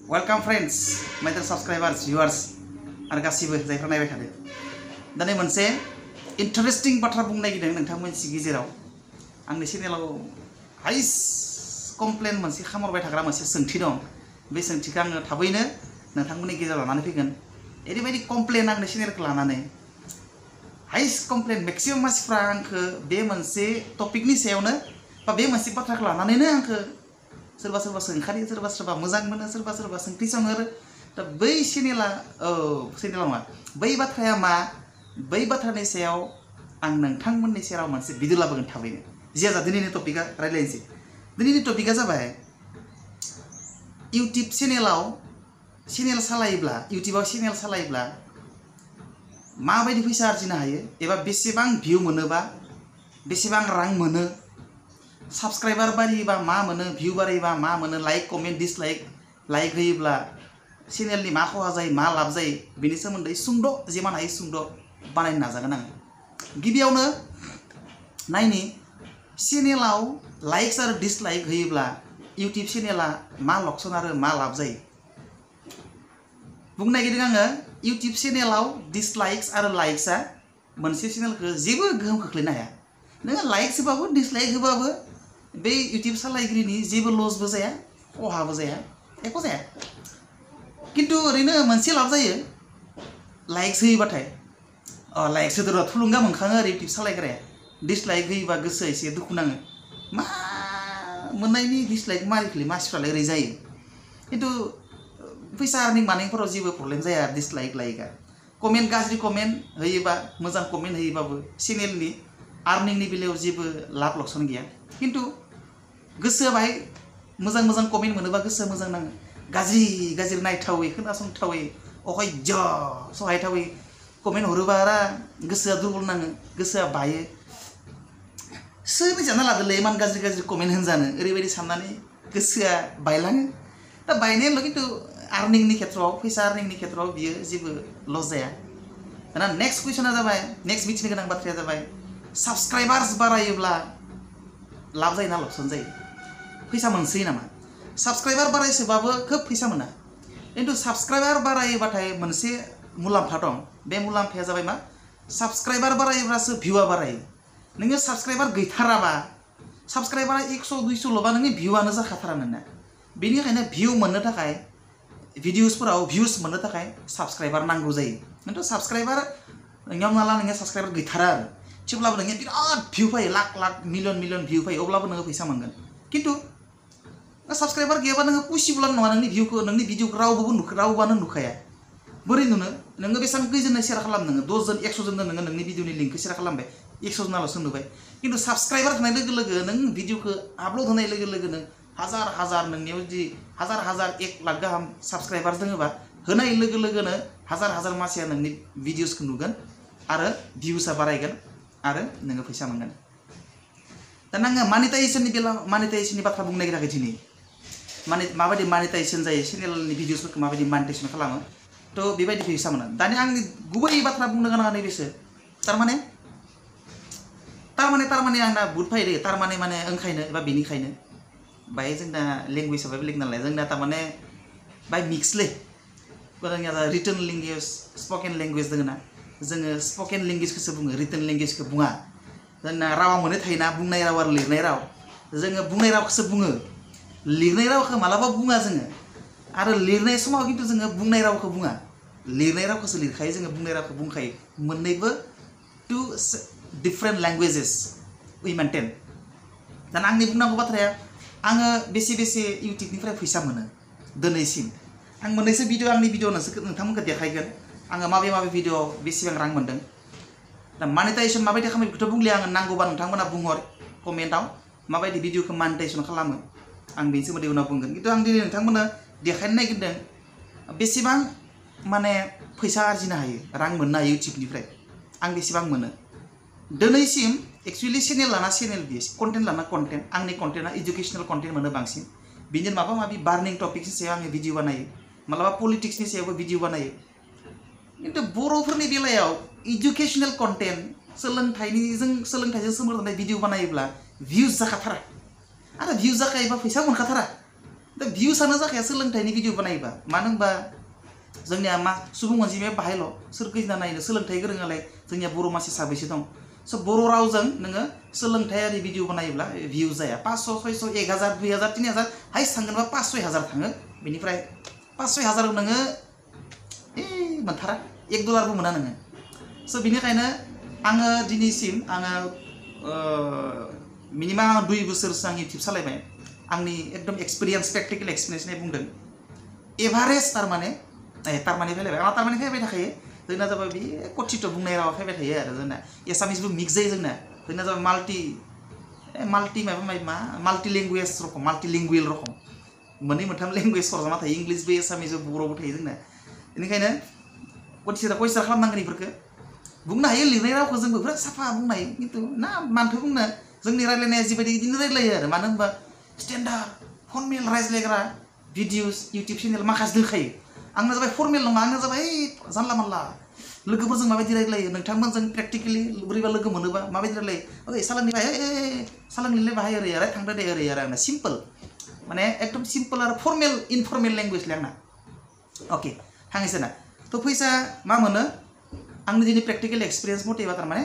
Welcome friends, my dear subscribers, viewers, आरो गासिबो जायफ्रा नायबाय थादों। दा नै मोनसे इन्टारेस्टिं बाथ्रा बुंनो नागिरदों नोंथांमोननि गेजेराव। आंनि चेनेलाव हाइस्ट कमप्लेन मोनसे खामरबाय थाग्रा मोनसे सोंथि दं। बे सोंथिखौ आङो थाबैनो नोंथांमोननि गेजेराव लानानै फैगोन। ओरैबायदि कमप्लेन आंनि चेनेलखौ लानानै हाइस्ट कमप्लेन मेक्सिमाम मानसिफ्रा आंखौ बे मोनसे टपिकनि सायावनो बा बे मोनसे बाथ्राखौ लानानैनो आंखौ सोरबा सोरबा सोंखारि सोरबा सोरबा मोजां मोनो सोरबा सोरबा सोंथि सोंहरो। दा बै चेनेला चेनेलाव मा बै बाथ्राया मा बै बाथ्रानि सायाव आं नोंथांमोननि सेराव मोनसे भिडिअ लाबोगोन थाबैनो। जिया जा दिनैनि टपिकआ रायज्लायनोसै। दिनैनि टपिकआ जाबाय इउटिउब चेनेल सालायोब्ला इउटिउबाव चेनेल सालायोब्ला माबायदि फैसा आर्जिनो हायो एबा बेसेबां भिउ मोनोबा बेसेबां रां मोनो, साबस्क्राइबार बारायोबा मा मोनो, भिउ बारायोबा मा मोनो, लाइक कमेन्ट डिसलाइक होयोब्ला चेनेलनि मा खहा जायो मा लाब जायो बेनि सोमोन्दै सुंद' जेमान हायो सुंद' बानायनो नाजागोन आं। गिबियावनो नायनि चेनेलाव लाइक्स आरो डिसलाइक होयोब्ला इउटिउब चेनेला मा लक्षण आरो मा लाब जायो। बुंनो नागिरदों आङो इउटिउब चेनेलाव डिसलाइक्स आरो लाइक्सआ मोनसे चेनेलखौ जेबो गोहोम खोख्लैनो हाया। नोङो लाइक्स होबाबो डिसलाइक होबाबो बे इउटिउब सालायगिरिनि जेबो लसबो जाया खहाबो जाया एख' जाया। किन्तु ओरैनो मोनसे लाब जायो लाइक्स होयोबाथाय। लाइक्स होदोर' थुलुंगा मोनखाङो आरो इउटिउब सालायग्राया। डिसलाइक होयोबा गोसोआ एसे दुखु नाङो। मा मोननायनि डिसलाइक मारिखोलै मानसिफ्रालाय ओरै जायो। किन्तु फैसा आर्निं मानायफोराव जेबो प्रब्लेम जाया डिसलाइक लाइकआ। कमेन्ट गाज्रि कमेन्ट होयोबा मोजां कमेन्ट होयोबाबो चेनेलनि आर्निंनि बेलायाव जेबो लाब लक्षण गैया। किन्तु गोसोआ बाहाय मोजां मोजां कमेन्ट मोनोबा गोसोआ मोजां नाङो। गाज्रि नायथावै खोनासंथावै अहयज्य सहायथावै कमेन्ट हरोबा आरो गोसोआ दुरबल नाङो, गोसोआ बायो। सोर जाना लादोलै इमान गाज्रि कमेन्ट होनजानो ओरैबायदि साननानै गोसोआ बायलाङो। दा बायनायल' किन्तु आर्निंनि खेत्रआव फैसा आर्निंनि खेत्रआव बियो जेबो लस जाया। दाना नेक्स्ट कुइसना जाबाय, नेक्स्ट मिथिनो गोनां बाथ्राया जाबाय साबस्क्राइबार्स बारायोब्ला लाब जायो ना लकसान जायो, फैसा मोनसोयो नामा? साबस्क्राइबार बारायसोबाबो खोब फैसा मोना। खिन्थु साबस्क्राइबार बारायोबाथाय मोनसे मुलाम्फा दं। बे मुलाम्फाया जाबाय मा साबस्क्राइबार बारायोब्लासो भिउआ बारायो। नोङो साबस्क्राइबार गैथाराबा साबस्क्राइबारा 100-200ल'बा नोंनि भिउआनो जाखाथारा नोंना। बेनिखायनो भिउ मोननो थाखाय भिडिअसफोराव भिउस मोननो थाखाय साबस्क्राइबार नांगौ जायो। खिन्थु साबस्क्राइबार नोंनियाव नाला नोंनिया साबस्क्राइबार गैथारा आरो थेवब्लाबो नोंनिया बिराद भिउ फैयो, लाख मिलियन भिउ फैयो, अब्लाबो नोङो फैसा मोनगोन। खिन्थु साबस्क्राइबार गैयाबा नोङो पसिबल नङा नोंनि भिडिअखौ रावबोआनो नुखाया। बोरै नुनो? नोङो बेसेबां खैजोननो सेयार खालाम, नोङो 10 जन 100 जननो नोङो नोंनि भिडिअनि लिंकखौ सेयार खालामबाय, 100 जनाल'सो नुबाय। खिन्थु साबस्क्राइबार होनाय लोगो लोगो नों भिडिअखौ आपल'ड होनाय लोगो लोगोनो हाजार नोंनियाव जुदि हाजार 1 लाख गाहाम साबस्क्राइबार दोङोबा होनाय लोगो लोगोनो हाजार मानसिया नोंनि भिडिअसखौ नुगोन आरो भिउसआ बारायगोन आरो नोङो फैसा मोनगोन। दा आङो मानिटाइजेसननि बाथ्रा बुंनो नागिराखै दिनै। माबायदि मानिटाइजेसन जायो, चेनेलनि भिडिअसफोरखौ माबायदि मानिटाइजेसन खालामो, थ' बेबायदि फैसा मोनो। दानि आंनि गुबै बाथ्रा बुंनो गोनाङा नैबेसो। तारमाने आंना बुहुत फैदो। तारमाने ओंखायनो एबा बेनिखायनो बाहाय जोंना लेंगुवेजआ बेलेग नालाय जोंना तारमाने बाहाय मिक्सलै। जोंनिया रिटन लेंगुवेज स्पकेन लेंगुवेज दङ ना, जोङो स्पकेन लेंगुवेजखौसो बुङो, रिटन लेंगुवेजखौ बुङा। जोंना रावा मोननै थायोना, बुंनाय राव आरो लिरनाय राव। जोङो बुंनाय रावखौसो बुङो, लिरनाय रावखौ मालाबा बुङा जोङो। आरो लिरनाय समाव खिन्थु जोङो बुंनाय रावखौ बुङा, लिरनाय रावखौसो लिरखायो, जोङो बुंनाय रावखौ बुंखायो। मोननैबो 2 डिफरेन्ट लेंगुवेजेस वी मेनटेन। दाना आंनि बुंनांगौ बाथ्राया आङो बेसे इउटिउबनिफ्राय फैसा मोनो दिनैसिम। आं मोननैसो आंनि भिडिअ नोंथांमोनखौ देखायगोन आङो माबे भिडिअआव बेसेबां रां मोन्दों। दा मानिटाइजेसन माबायदि खालामो बेखौथ' बुंलिया आङो, नांगौबा नोंथांमोना बुंहर कमेन्टआव माबायदि भिडिअखौ मानिटाइजेसन खालामो, आं बेनि सोमोन्दै उनाव बुंगोन। खिन्थु आं दिनै नोंथांमोननो देखायनो नागिरदों बेसेबां फैसा आर्जिनो हायो, रां मोननो हायो इउटिउबनिफ्राय। आं बेसेबां मोनो दिनैसिम। एक्सुवेलि चेनेल लाना चेनेल बियो, कन्टेन्ट लाना कन्टेन्ट। आंनि कन्टेन्टआ इडुकेसनेल कन्टेन्ट मोनो बांसिन। बिनि माबा बार्निं टपिक्सनि सायाव आङो भिडिअ बानायो, मालाबा पलिटिक्सनि सायावबो भिडिअ बानायो। खिन्थु बर'फोरनि बेलायाव इडुकेसनेल कन्टेन्ट सोलोंथाइजों सोमोन्दो थानाय भिडिअ बानायोब्ला भिउज जाखाथारा। आरो भिउज जाखायोबा फैसा मोनखाथारा। दा भिउसानो जाखाया सोलोंथाइनि भिडिअ बानायोबा मानो होनबा जोंनिया मा सुबुं अनजिमाया बाहायल' सोर खैना नायनो सोलोंथाइ गोरोङालाय जोंनिया बर' मानसि साबैसे दं स' बर' रावजों नोङो सोलोंथायारि भिडिअ बानायोब्ला भिउ जाया 500 600 1000 2000 3000 हाइस थांगोनबा 5 6000 थाङो बेनिफ्राय 5 6000 नोङो मोनथारा $1 मोना नोङो स' बिनिखायनो आङो दिनैसिम आङो मिनिमाम 2 बोसोरसो आं इउटिउब सालायबाय आंनि एकदम एक्सपिरियेन्स प्रेक्टिकल एक्सपिरियेन्स बुंदों एभारेज तारमाने फैलायबाय आंहा तारमाने फैबाय थाखायो जोंना जाबाय बे कथित बुंनाय रावा फैबाय थायो आरो जोंना एसामिसबो मिक्स जायो जोंना जाबाय माल्टि लेंगुवेज रखम माल्टिलिंगुवेल रखम मोननै मोनथाम लेंगुवेज सरजाबना थायो इंलिशबो एसामिसबो बर'बो थायो जोंना बेनिखायनो कनसिडार खालामनांगोन बेफोरखौ बुंनो हायो लिरनाय रावखौ जोंबो बिराद साफा बुंनो हायो खिन्थु ना मानोथो बुंनो जोंनि रायज्लायनाया जिबायदि बिदिनो रायज्लायो आरो मानो होनबा स्टेन्डार्ड फर्मेल रायज्लायग्रा भिडिअस इउटिउब चेनेल माखासे दोनखायो आंना जाबाय फर्मेल नङा आंना जाबाय जानला मानला लोगोफोरजों माबायदि रायज्लायो नोंथांमोनजों प्रेक्टिकेलि बोरैबा लोगो मोनोबा माबायदि रायज्लायो ओइ सालांनि बाहाय सालांनिलाय बाहाय ओरै आरो थांदो दे ओरै आरो आंना सिम्पोल माने एकदम सिम्पोल आरो फर्मेल इनफर्मेल लेंगुवेजलै आंना अके थांनोसै ना थ' फैसा मा मोनो आंनि दिनै प्रेक्टिकल एक्सपिरियेन्स मथेबा तारमाने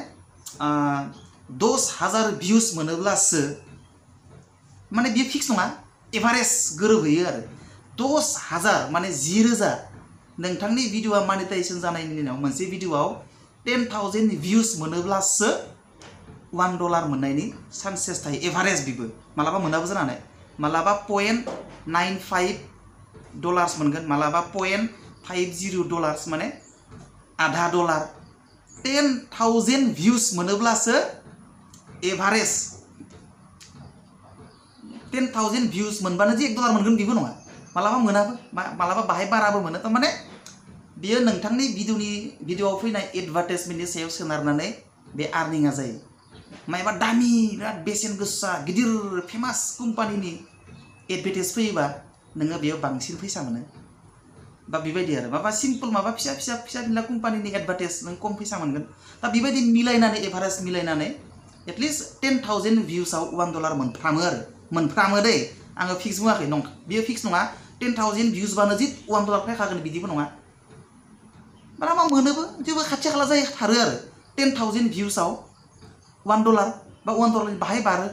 10,000 भिउस मोनोब्लासो माने बियो फिक्स नङा एभारेज गोरोबहैयो आरो 10,000 माने 10,000 नोंथांनि भिडिअआ मनिटाइजेसन जानायनि उनाव मोनसे भिडिअआव 10,000 भिउस मोनोब्लासो $1 मोननायनि चान्सेस थायो एभारेज बिबो मालाबा मोनाबो जानो हानाय मालाबा $0.95 मोनगोन मालाबा $0.50 माने आधा $1 10,000 भिउस मोनोब्लासो एभारेज 10,000 भिउस मोनबानो जे $1 मोनगोन बेबो नङा मालाबा मोनाबो मालाबा बाहाय बाराबो मोनो तारमाने बियो नोंथांनि भिडिअआव फैनाय एडभार्टाइजमेन्टनि सायाव सोनारनानै बे आर्निंआ जायो मायबा दामि बिराद बेसेन गोसा गिदिर फेमास कम्पानिनि एडभार्टाइज फैयोबा नोङो बेयाव बांसिन फैसा मोनो बा बेबायदि आरो माबा सिम्पोल माबा फिसा फिसा कम्पानिनि एडभार्टाइज नों खम फैसा मोनगोन दा बेबायदि मिलायनानै एभारेज मिलायनानै एटलिस्ट 10,000 भिउसआव $1 मोनफ्रामो दै आङो फिक्स बुङाखै नं बियो फिक्स नङा 10,000 भिउस बानो जि $1 फैखागोन बिदिबो नङा मालाबा मोनोबो जेबो खाथि खाला जायो थारो आरो 10,000 भिउसआव $1 बा $1 बाहाय बारो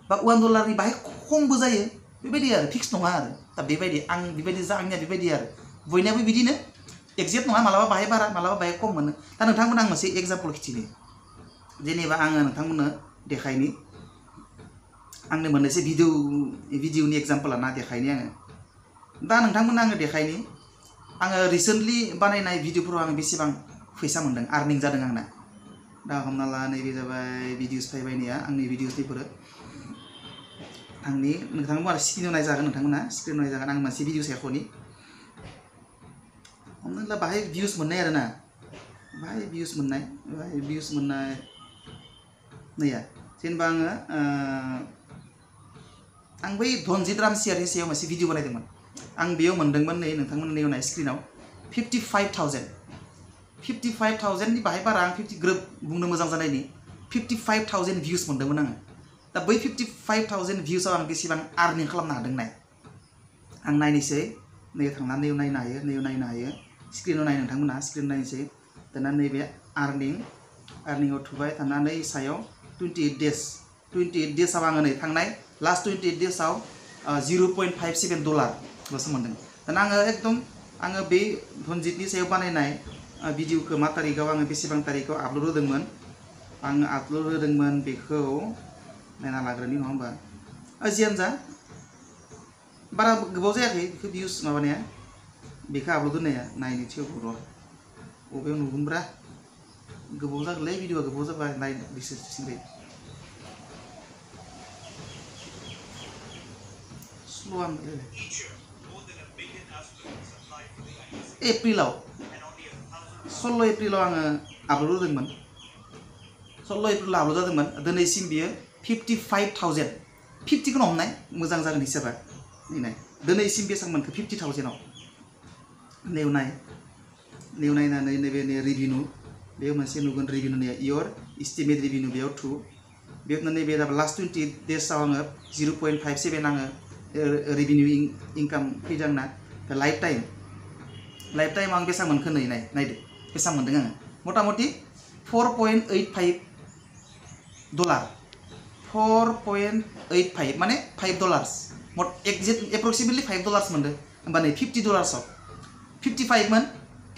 बा $1 बाहाय खमबो जायो बेबायदि आरो फिक्स नङा आरो दा बेबायदि आं बेबायदि आंनिया बेबायदि आरो बयनाबो बिदिनो एक्जेक्ट नङा मालाबा बाहाय बारा मालाबा बाहाय खम मोनो दा नोंथांमोन आं मोनसे एग्जाम्पल खिथिनि जेनेबा आङो नोंथांमोननो देखायनि आंनो मोननैसो भिडिअनि एग्जाम्पल लाना देखायनि आङो दा नोंथांमोन आङो देखायनि आङो रिसेन्टलि बानायनाय भिडिअफोराव आं बेसेबां फैसा मोनदों आर्निं जादों आंना दा हमना ला नैबे जाबाय भिडिअस फैबायनिया आंनि भिडिअसनिफोर आंनि नोंथांमोना स्क्रिनाव नायजागोन नोंथांमोना स्क्रिनाव नायजागोन आं मोनसे भिडिअ सायख'नि हमना ला बाहाय भिउस मोननाय आरो ना बाहाय भिउस मोननाय नैया जेनेबा आं बै धनजित रामसियारिनि सायाव मोनसे भिडिअ बानायदोंमोन आं बेयाव मोनदोंमोन नै नोंथांमोननि नाय स्क्रिनाव 55,000 नि बाहाय बारा आं 50 ग्रोब बुंनो मोजां जानायनि 55,000 भिउस मोनदोंमोन आङो दा बै 55,000 भिउसआव आं बेसेबां आर्निं खालामनो हादों नाय आं नायनोसै नै थांनानै नायनो हायो स्क्रिनाव नाय नोंथांमोना स्क्रिन नायनोसै दाना नैबे आर्निंआव थुबाय थानानै सायाव 28 डेजआव आङो नै थांनाय लास्ट 28 डेजआव $0.57 लसो मोनदों दाना आङो एकदम आङो बे धनजितनि सायाव बानायनाय भिडिअखौ मा तारिखआव आङो बेसेबां तारिखआव आपल'ड होदोंमोन आङो आपल'ड होदोंमोन बेखौ नायना लाग्रोनि नङा होमबा जियानो जा बारा गोबाव जायाखै बेखौ भिउस माबानाया बेखौ आपल'ड होनाया नायनो थेवबो र' बबेयाव नुगोनब्रा गोबाव जागोनलै भिडिअआ गोबाव जाबाय नाय रिसार्चसिंबाय स्ल'आनो एप्रिलाव 16 एप्रिलाव आङो आपल'ड होदोंमोन 16 एप्रिलाव आपल'ड जादोंमोन दिनैसिम बियो 55,000 50खौनो हमनाय मोजां जागोन हिसाबा नाय दिनैसिम बेसेबां मोनखो 50,000आव नायनानै नैबे रिभिनिउ बेयाव मोनसे नुगोन रिभिनिउ इयर इस्टिमेट रिभिनिउ बेयाव 2 बेयाव नैबे लास्ट 20 डेजआव आङो 0.57 आङो रेभिनिउ इनकाम फैदों आंना लाइफ टाइम आं बेसेबां मोनखो नै नायदो बेसेबां मोनदों आङो मथा मथि $4.85 4.85 माने $5 एप्रक्सिमेटलि $5 मोनदों होमबा नै $50 आव 55 मोन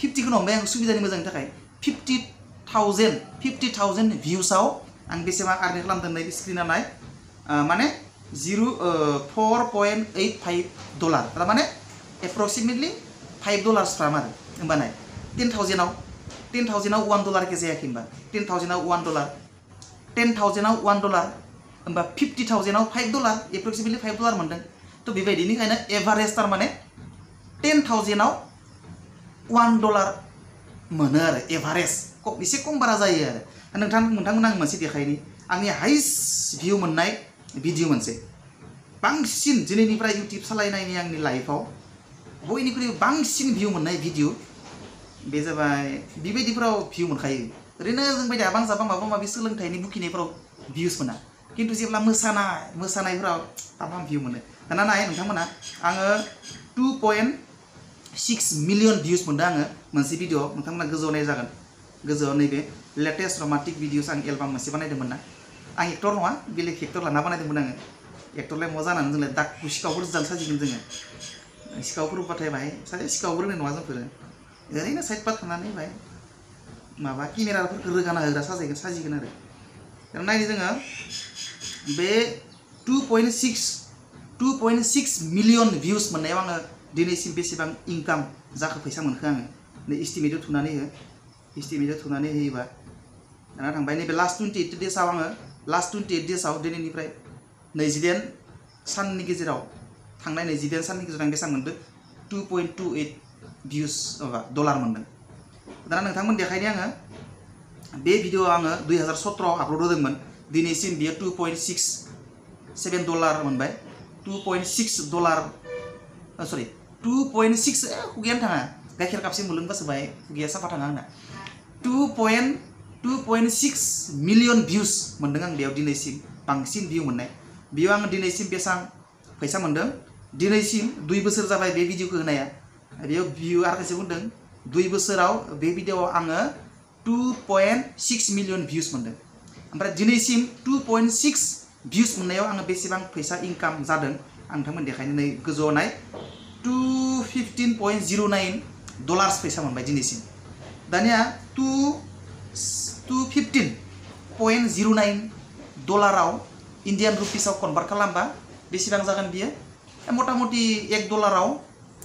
50 खौनो हमबाय आं सुबिदानि मोजांनि थाखाय 50,000 भिउसआव आं बेसेबां आर्निं खालामदों नै स्क्रिनाव नाय माने $4.85 थारमाने एप्रक्सिमेटलि $5 फ्राम आरो होमबा नाय 10,000 आव $1 के जायाखै होमबा 10,000 आव $1 10,000 आव $1 होमबा 50,000 आव $5 एप्रक्सिमेटलि $5 मोनदों तो बेबायदिनिखायनो एभारेज थारमाने 10,000 आव $1 मोनो आरो एभारेज एसे खम बारा जायो आरो नोंथांमोन आं मोनसे देखायनि आंनि हाइस्ट भिउ मोननाय भिडिअ मोनसे बांसिन दिनैनिफ्राय इउटिउब सालायनायनि आंनि लाइफआव बयनिख्रुइ बांसिन भिउ मोननाय भिडिअ बे जाबाय बेबायदिफोराव भिउ मोनखायो ओरैनो जों बायदि आबां जाबां माबा माबि सोलोंथाइनि बुखिनायफोराव भिउस मोना खिन्थु जेब्ला मोसानायफोराव तामाम भिउ मोनो दाना नाय नोंथांमोना आङो 2.6 मिलियन भिउस मोनदों आङो मोनसे भिडिअ नोंथांमोना गोजौआव नाय जागोन गोजौआव नैबे लेटेस्ट रमान्टिक भिडिअस आं एलबाम मोनसे बानायदोंमोन ना आं एक्टर नङा बेलेग एक्टर लाना बानायदोंमोन आङो एक्टरलाय मा जानानै जोंलाय दागु सिखावफोर जानो साजिगोन जोङो सिखावफोर बाथाय बाहाय सासे सिखावफोर होनाय नङा जोंफोरो ओरैनो साइड पार्ट थानानै बाहाय माबा केमेराफोरखौ रोगाना होग्रा साजिगोन आरो नायनो जोङो बे 2.6 मिलियन भिउस मोननायाव आङो दिनैसिम बेसेबां इनकाम जाखो फैसा मोनखो आङो नै इस्टिमेटआव थुनानै होयोबा दाना थांबाय नैबे लास्ट 28 डेजआव आङो लास्ट 28 डेजआव दिनैनिफ्राय 29 साननि गेजेराव थांनाय 29 साननि गेजेराव आं बेसेबां मोनदों 2.28 भिउस माबा डलार मोनदों दाना नोंथांमोन देखायनि आङो बे भिडिअ आङो 2017 आव आपल'ड होदोंमोन दिनैसिम बियो $2.67 मोनबाय $2.6 सरि 2.6 खुगायानो थाङा गाइखेर कापसे मोनलोंबासो बाय खुगाया साफा थाङा आंना 2.6 मिलियन भिउस मोनदों आं बेयाव दिनैसिम बांसिन भिउ मोननाय बेयाव आङो दिनैसिम बेसेबां फैसा मोनदों दिनैसिम 2 बोसोर जाबाय बे भिडिअखौ होनाया बेयाव भिउ आरो खायसे बुंदों 2 बोसोराव बे भिडिअआव आङो 2.6 मिलियन भिउस मोनदों ओमफ्राय दिनैसिम 2.6 भिउस मोननायाव आङो बेसेबां फैसा इनकाम जादों आं नोंथांमोन देखायनो नै गोजौआव नाय $215.09 फैसा मोनबाय दिनैसिम दानिया $215.09 इन्डियान रुपिसाव कनभार्ट खालामबा बेसेबां जागोन बियो मथा मथि $1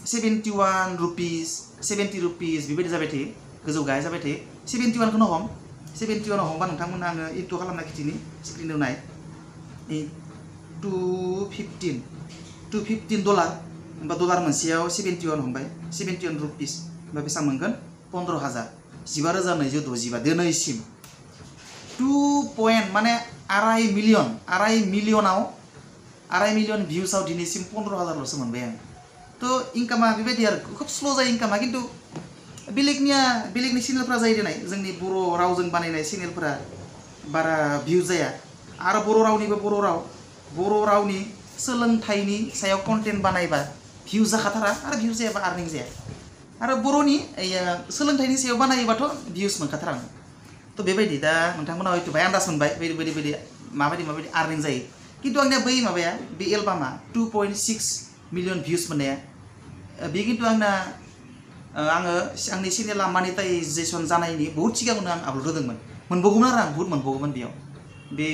71 रुपिस 70 रुपिस बेबायदि जाबाय थायो गोजौ गाहाय जाबाय थायो 71 खौनो हम 71 हमबा नोंथांमोना आङो इन्टु खालामना खिथिनि स्क्रिनाव नाय $215 होमबा डलार मोनसेयाव 71 हमबाय 71 रुपिस होमबा बेसेबां मोनगोन 15,000 15,265 दिनैसिम 2 माने आराय मिलियन भिउसआव दिनैसिम 15,000ल'सो मोनबाय आं तो इनकामा बेबायदि आरो खोब स्ल' जायो इनकामा खिन्थु बेलेगनि चेनेलफ्रा जायो देनाय जोंनि बर' रावजों बानायनाय चेनेलफोरा बारा भिउ जाया आरो बर' रावनि सोलोंथाइनि सायाव कन्टेन्ट बानायबा भिउ जाखाथारा आरो भिउ जायाबा आर्निं जाया आरो बर'नि सोलोंथाइनि सायाव बानायोबाथ' भिउस मोनखाथारा तो बेबायदि दा नोंथांमोना हयथ' बाय आन्दाज मोनबाय बायदि माबायदि आर्निं जायो खिन्थु आंनिया बै माबाया बे एलबामा 2.6 मिलियन भिउस मोननाया बे खिन्थु आङो आंनि चेनेला मानिटाइजेसन जानायनि बहुत सिगाङावनो आं आपल'ड होदोंमोन मोनबावगौमोन आरो आं बहुत मोनबावगौमोन बेयाव बे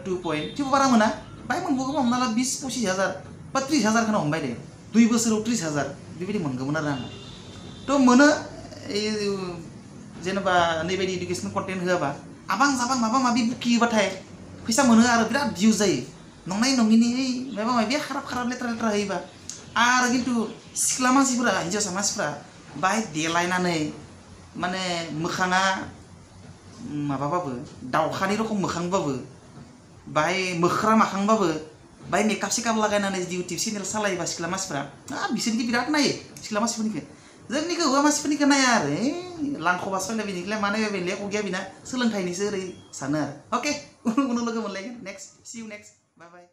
2 थेवबो बारा मोना बाय मोनबावगौमोन हमना ला 20-25 हाजार बा 30,000 खौनो हमबाय दे 2 बोसोराव 30,000 बेबायदि मोनगौमोन आरो आङो तो मोनो जेनेबा नैबायदि इडुकेसन कन्टेन्ट होआबा आबां जाबां माबा माबि बुखियोबाथाय फैसा मोनो आरो बिराद भिउस जायो नंनाय नङिनि माबा माबि खाराब लेथ्रा होयोबा आरो खिन्थु सिख्ला मानसिफोरा हिन्जावसा मानसिफोरा बाहाय देलायनानै माने मोखाङा माबाबाबो दाउखानि रखम मोखांबाबो बाहाय मोख्रा माखांबाबो बाहाय मेकआप सेकआप लागायनानै इउटिउब चेनेल सालायोबा सिख्ला मानसिफोरा बिसोरनिखि बिराद नायो सिख्ला मानसिफोरनिखौ जोंनिखौ हौवा मानसिफोरनिखौ नाया आरो लांख'बास फैलाय बेनिखौलाय मानो बेलेग गैया बिना सोलोंथाइनिसो ओरै सानो आरो अके उनाव लोगो मोनलायगोन next see you next bye bye